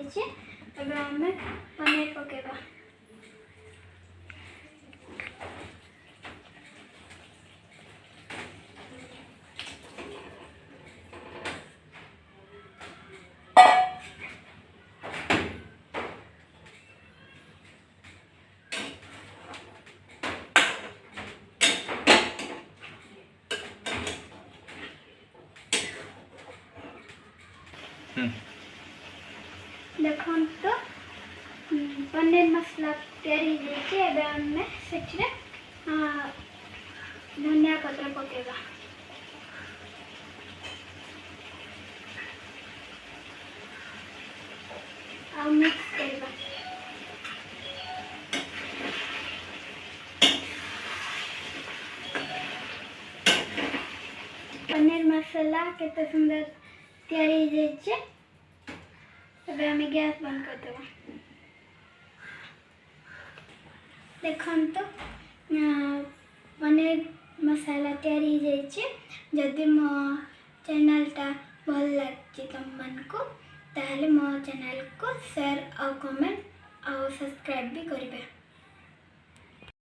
जाइए। अब आम पनीर पकेबा। देखो तो पनीर मसला तैयारी से धनिया पत्र पकेगा। आ मिक्स करबा। पनीर मसाला केते सुंदर तैयारी जाइए। तबे हमें गैस बंद कर देवा। देखन तो पनीर मसाला तैयारी जाइए। जदि मो चैनलटा भल लगे तुम मन को ताहले मो चैनल को शेयर और कमेंट और सब्सक्राइब भी करेंगे।